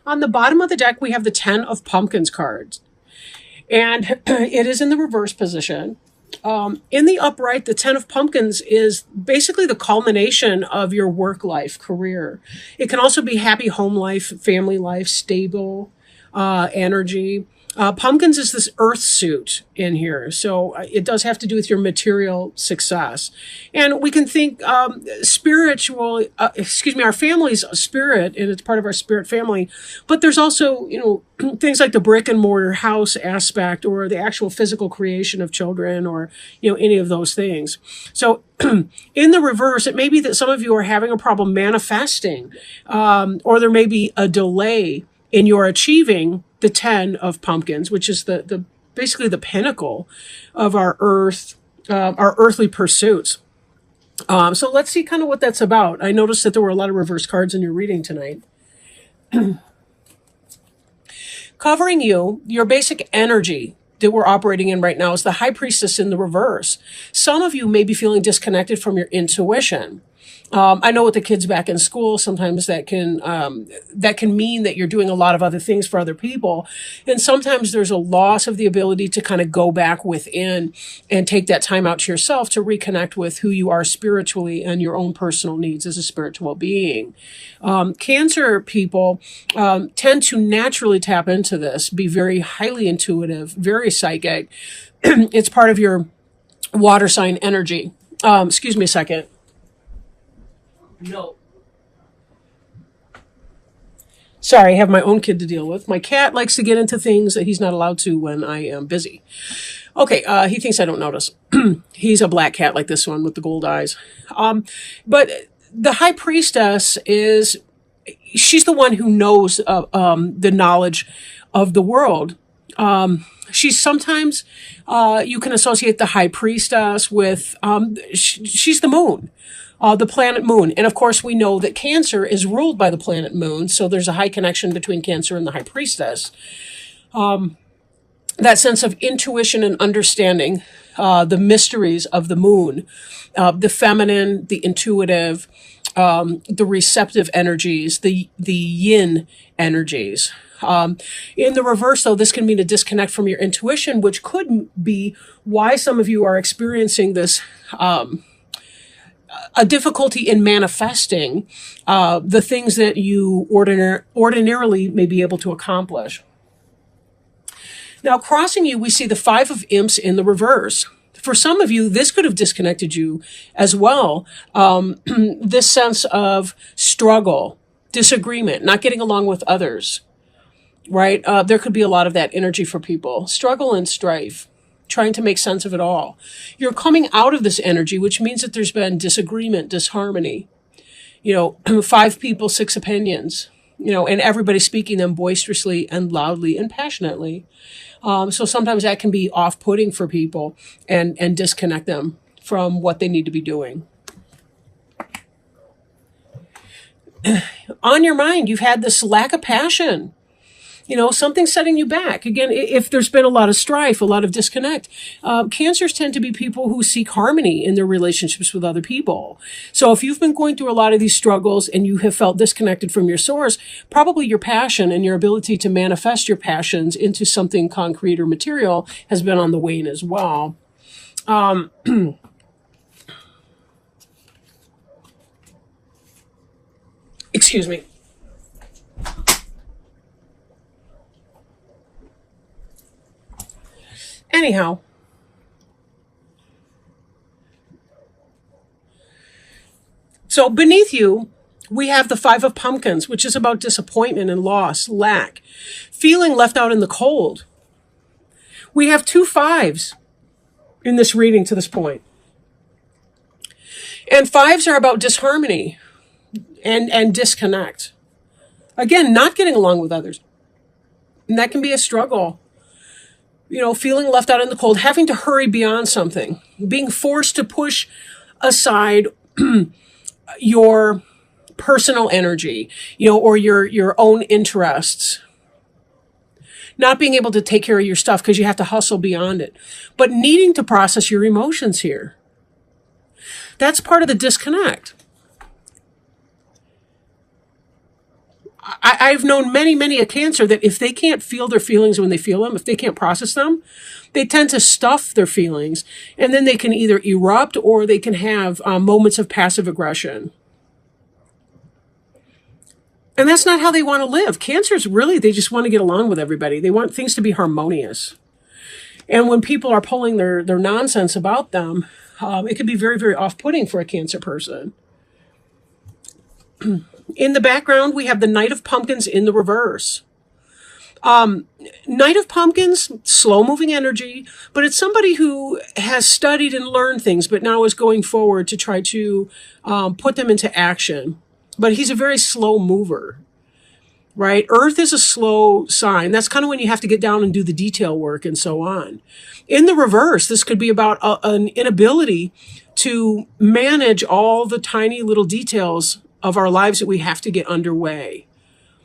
On the bottom of the deck, we have the 10 of Pumpkins cards, and it is in the reverse position. In the upright, the 10 of Pumpkins is basically the culmination of your work life, career. It can also be happy home life, family life, stable energy. Pumpkins is this earth suit in here. So it does have to do with your material success. And we can think spiritual, our family's spirit, and it's part of our spirit family. But there's also, things like the brick and mortar house aspect, or the actual physical creation of children, or, any of those things. So in the reverse, it may be that some of you are having a problem manifesting, or there may be a delay in your achieving the 10 of Pumpkins, which is the basically the pinnacle of our earthly pursuits. So let's see kind of what that's about. I noticed that there were a lot of reverse cards in your reading tonight. Covering you, your basic energy that we're operating in right now is the High Priestess in the reverse. Some of you may be feeling disconnected from your intuition. I know with the kids back in school, sometimes that can mean that you're doing a lot of other things for other people. And sometimes there's a loss of the ability to kind of go back within and take that time out to yourself to reconnect with who you are spiritually and your own personal needs as a spiritual being. Cancer people tend to naturally tap into this, be very highly intuitive, very psychic. It's part of your water sign energy. Excuse me a second. No. Sorry, I have my own kid to deal with. My cat likes to get into things that he's not allowed to when I am busy. Okay, he thinks I don't notice. He's a black cat like this one with the gold eyes. But the High Priestess she's the one who knows the knowledge of the world. She's sometimes, you can associate the High Priestess with, she's the moon. The planet Moon. And of course, we know that Cancer is ruled by the planet Moon. So there's a high connection between Cancer and the High Priestess. That sense of intuition and understanding the mysteries of the moon, the feminine, the intuitive, the receptive energies, the yin energies. In the reverse, though, this can mean a disconnect from your intuition, which could be why some of you are experiencing this a difficulty in manifesting the things that you ordinarily may be able to accomplish. Now, crossing you, we see the 5 of Imps in the reverse. For some of you, this could have disconnected you as well. This sense of struggle, disagreement, not getting along with others, right? There could be a lot of that energy for people. Struggle and strife, trying to make sense of it all. You're coming out of this energy, which means that there's been disagreement, disharmony. 5 people, 6 opinions, and everybody speaking them boisterously and loudly and passionately. So sometimes that can be off-putting for people and disconnect them from what they need to be doing. On your mind, you've had this lack of passion. Something's setting you back. Again, if there's been a lot of strife, a lot of disconnect, Cancers tend to be people who seek harmony in their relationships with other people. So if you've been going through a lot of these struggles and you have felt disconnected from your source, probably your passion and your ability to manifest your passions into something concrete or material has been on the wane as well. Excuse me. Anyhow, so beneath you, we have the 5 of Pumpkins, which is about disappointment and loss, lack, feeling left out in the cold. We have 2 5s in this reading to this point. And 5s are about disharmony and disconnect. Again, not getting along with others. And that can be a struggle. Feeling left out in the cold, having to hurry beyond something, being forced to push aside your personal energy, or your own interests. Not being able to take care of your stuff because you have to hustle beyond it, but needing to process your emotions here. That's part of the disconnect. I've known many a cancer that if they can't feel their feelings when they feel them, if they can't process them, they tend to stuff their feelings, and then they can either erupt or they can have moments of passive aggression. And that's not how they want to live. Cancers really, they just want to get along with everybody. They want things to be harmonious. And when people are pulling their nonsense about them, it can be very off-putting for a Cancer person. In the background, we have the Knight of Pumpkins in the reverse. Knight of Pumpkins, slow-moving energy, but it's somebody who has studied and learned things, but now is going forward to try to put them into action. But he's a very slow mover, right? Earth is a slow sign. That's kind of when you have to get down and do the detail work and so on. In the reverse, this could be about an inability to manage all the tiny little details of our lives that we have to get underway.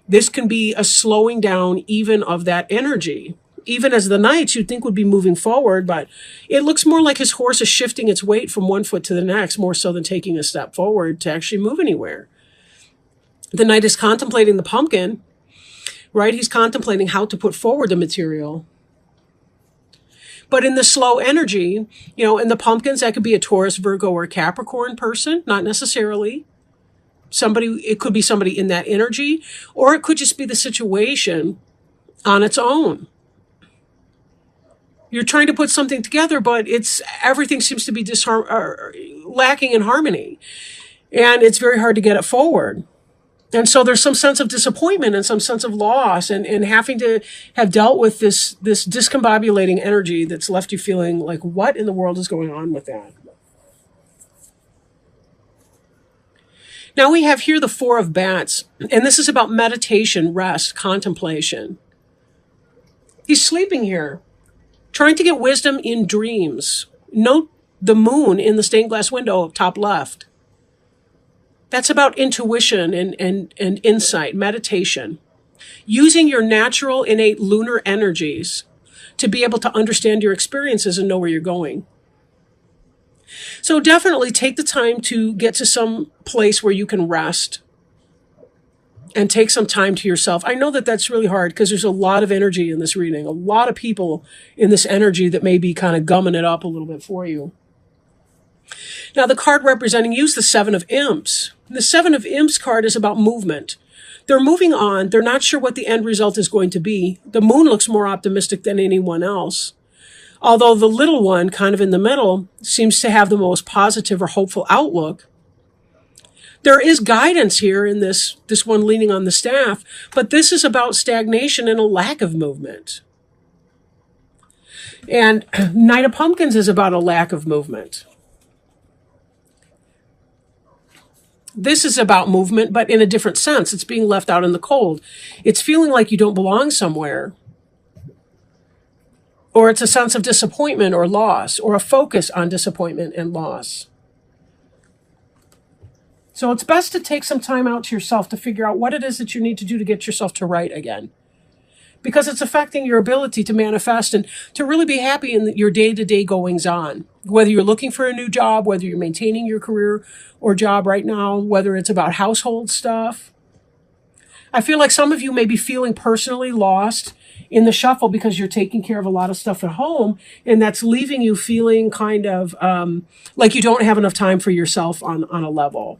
This can be a slowing down even of that energy. Even as the Knight, you'd think would be moving forward, but it looks more like his horse is shifting its weight from one foot to the next, more so than taking a step forward to actually move anywhere. The Knight is contemplating the pumpkin, right? He's contemplating how to put forward the material. But in the slow energy, in the pumpkins, that could be a Taurus, Virgo, or Capricorn person, not necessarily. It could be somebody in that energy, or it could just be the situation on its own. You're trying to put something together, but everything seems to be lacking in harmony, and it's very hard to get it forward. And so there's some sense of disappointment and some sense of loss and having to have dealt with this discombobulating energy that's left you feeling like, what in the world is going on with that? Now we have here the Four of Bats, and this is about meditation, rest, contemplation. He's sleeping here, trying to get wisdom in dreams. Note the moon in the stained glass window, top left. That's about intuition and insight, meditation. Using your natural, innate lunar energies to be able to understand your experiences and know where you're going. So definitely take the time to get to some place where you can rest and take some time to yourself. I know that that's really hard because there's a lot of energy in this reading, a lot of people in this energy that may be kind of gumming it up a little bit for you. Now, the card representing you is the Seven of Imps. The Seven of Imps card is about movement. They're moving on. They're not sure what the end result is going to be. The moon looks more optimistic than anyone else. Although the little one, kind of in the middle, seems to have the most positive or hopeful outlook. There is guidance here in this one leaning on the staff, but this is about stagnation and a lack of movement. And Knight of Pumpkins is about a lack of movement. This is about movement, but in a different sense. It's being left out in the cold. It's feeling like you don't belong somewhere. Or it's a sense of disappointment or loss, or a focus on disappointment and loss. So it's best to take some time out to yourself to figure out what it is that you need to do to get yourself to right again. Because it's affecting your ability to manifest and to really be happy in your day-to-day goings-on. Whether you're looking for a new job, whether you're maintaining your career or job right now, whether it's about household stuff. I feel like some of you may be feeling personally lost in the shuffle because you're taking care of a lot of stuff at home, and that's leaving you feeling kind of like you don't have enough time for yourself on a level.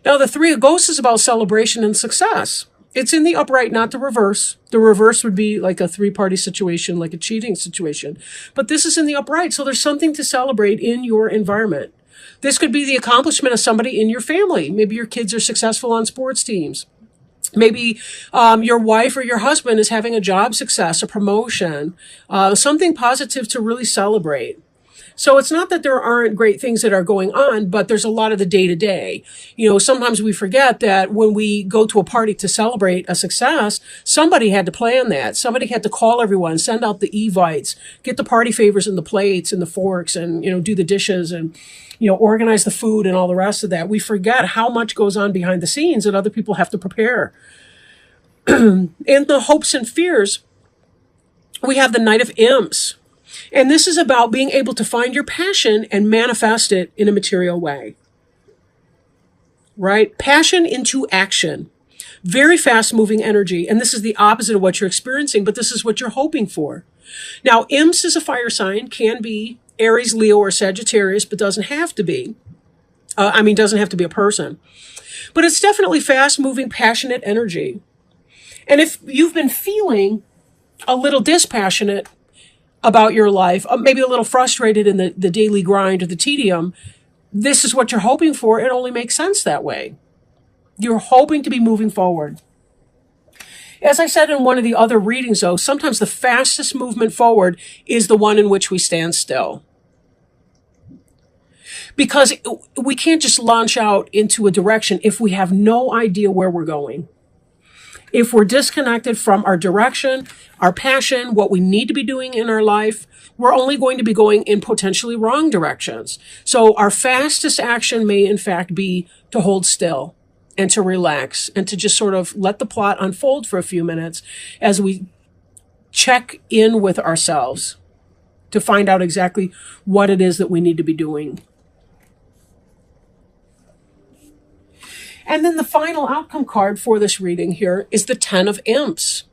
Now, the Three of Ghosts is about celebration and success. It's in the upright, not the reverse. The reverse would be like a three-party situation, like a cheating situation. But this is in the upright, so there's something to celebrate in your environment. This could be the accomplishment of somebody in your family. Maybe your kids are successful on sports teams. Maybe your wife or your husband is having a job success, a promotion, something positive to really celebrate. So it's not that there aren't great things that are going on, but there's a lot of the day-to-day. Sometimes we forget that when we go to a party to celebrate a success, somebody had to plan that. Somebody had to call everyone, send out the evites, get the party favors and the plates and the forks and, do the dishes and, organize the food and all the rest of that. We forget how much goes on behind the scenes that other people have to prepare. In the hopes and fears, we have the Knight of Imps. And this is about being able to find your passion and manifest it in a material way. Right? Passion into action. Very fast moving energy. And this is the opposite of what you're experiencing, but this is what you're hoping for. Now, Imps is a fire sign, can be Aries, Leo, or Sagittarius, but doesn't have to be. Doesn't have to be a person. But it's definitely fast moving, passionate energy. And if you've been feeling a little dispassionate about your life, maybe a little frustrated in the daily grind or the tedium, this is what you're hoping for. It only makes sense that way. You're hoping to be moving forward. As I said in one of the other readings, though, sometimes the fastest movement forward is the one in which we stand still. Because we can't just launch out into a direction if we have no idea where we're going. If we're disconnected from our direction, our passion, what we need to be doing in our life, we're only going to be going in potentially wrong directions. So our fastest action may in fact be to hold still and to relax and to just sort of let the plot unfold for a few minutes as we check in with ourselves to find out exactly what it is that we need to be doing. And then the final outcome card for this reading here is the 10 of Imps.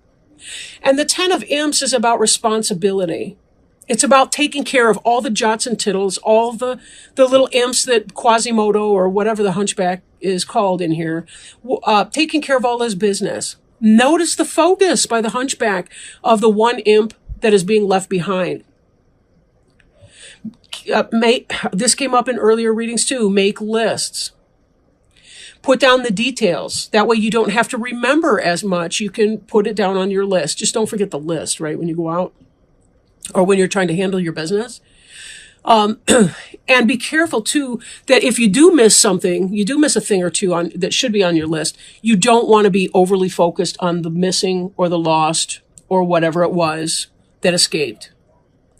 And the 10 of Imps is about responsibility. It's about taking care of all the jots and tittles, all the little imps that Quasimodo or whatever the hunchback is called in here, taking care of all his business. Notice the focus by the hunchback of the one imp that is being left behind. This came up in earlier readings too. Make lists. Put down the details. That way you don't have to remember as much. You can put it down on your list. Just don't forget the list, right, when you go out or when you're trying to handle your business. And be careful, too, that if you do miss something, you do miss a thing or two that should be on your list, you don't want to be overly focused on the missing or the lost or whatever it was that escaped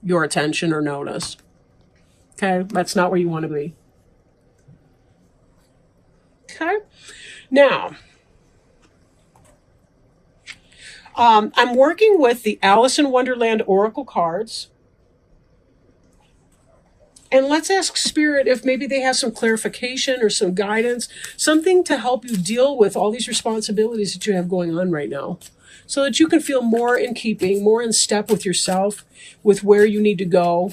your attention or notice. Okay? That's not where you want to be. Okay. Now, I'm working with the Alice in Wonderland Oracle cards. And let's ask Spirit if maybe they have some clarification or some guidance, something to help you deal with all these responsibilities that you have going on right now, so that you can feel more in keeping, more in step with yourself, with where you need to go,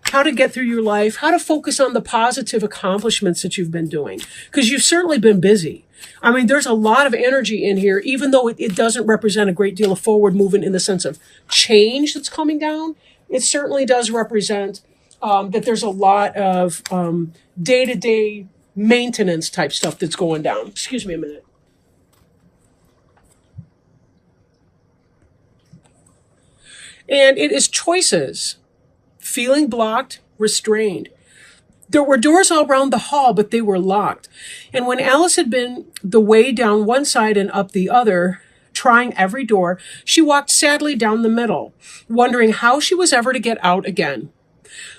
how to get through your life, how to focus on the positive accomplishments that you've been doing. Because you've certainly been busy. I mean, there's a lot of energy in here, even though it doesn't represent a great deal of forward movement in the sense of change that's coming down. It certainly does represent that there's a lot of day-to-day maintenance type stuff that's going down. Excuse me a minute. And it is choices. Feeling blocked, restrained. There were doors all around the hall, but they were locked. And when Alice had been the way down one side and up the other, trying every door, she walked sadly down the middle, wondering how she was ever to get out again.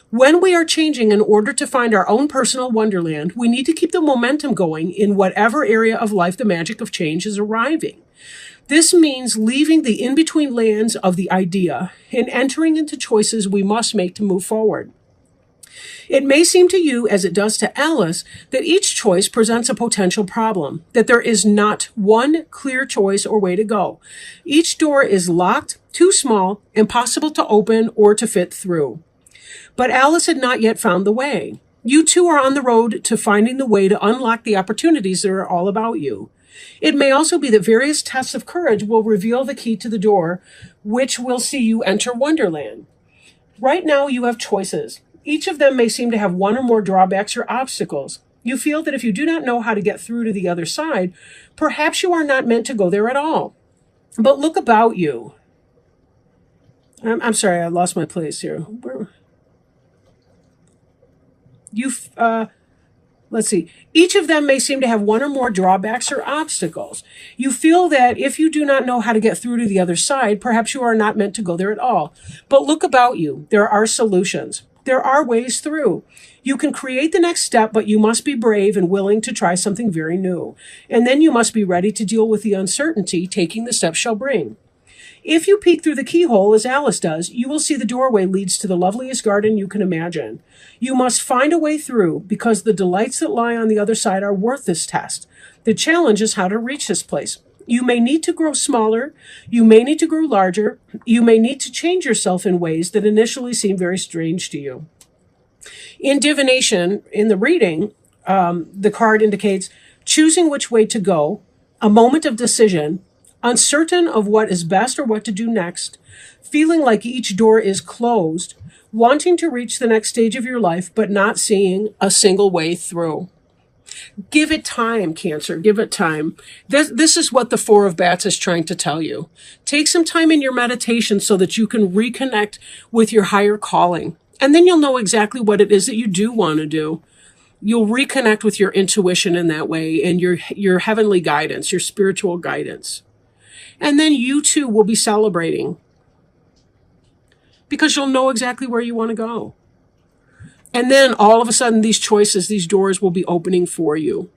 When we are changing in order to find our own personal wonderland, we need to keep the momentum going in whatever area of life the magic of change is arriving. This means leaving the in-between lands of the idea and entering into choices we must make to move forward. It may seem to you, as it does to Alice, that each choice presents a potential problem, that there is not one clear choice or way to go. Each door is locked, too small, impossible to open or to fit through. But Alice had not yet found the way. You too are on the road to finding the way to unlock the opportunities that are all about you. It may also be that various tests of courage will reveal the key to the door, which will see you enter Wonderland. Right now, you have choices. Each of them may seem to have one or more drawbacks or obstacles. You feel that if you do not know how to get through to the other side, perhaps you are not meant to go there at all. But look about you. I'm sorry, I lost my place here. Let's see. Each of them may seem to have one or more drawbacks or obstacles. You feel that if you do not know how to get through to the other side, perhaps you are not meant to go there at all. But look about you. There are solutions. There are ways through. You can create the next step, but you must be brave and willing to try something very new. And then you must be ready to deal with the uncertainty taking the step shall bring. If you peek through the keyhole, as Alice does, you will see the doorway leads to the loveliest garden you can imagine. You must find a way through, because the delights that lie on the other side are worth this test. The challenge is how to reach this place. You may need to grow smaller. You may need to grow larger. You may need to change yourself in ways that initially seem very strange to you. In divination, in the reading, the card indicates choosing which way to go, a moment of decision, uncertain of what is best or what to do next, feeling like each door is closed, wanting to reach the next stage of your life, but not seeing a single way through. Give it time, Cancer. Give it time. This is what the Four of Bats is trying to tell you. Take some time in your meditation so that you can reconnect with your higher calling. And then you'll know exactly what it is that you do want to do. You'll reconnect with your intuition in that way and your heavenly guidance, your spiritual guidance. And then you too will be celebrating because you'll know exactly where you want to go. And then all of a sudden, these choices, these doors will be opening for you.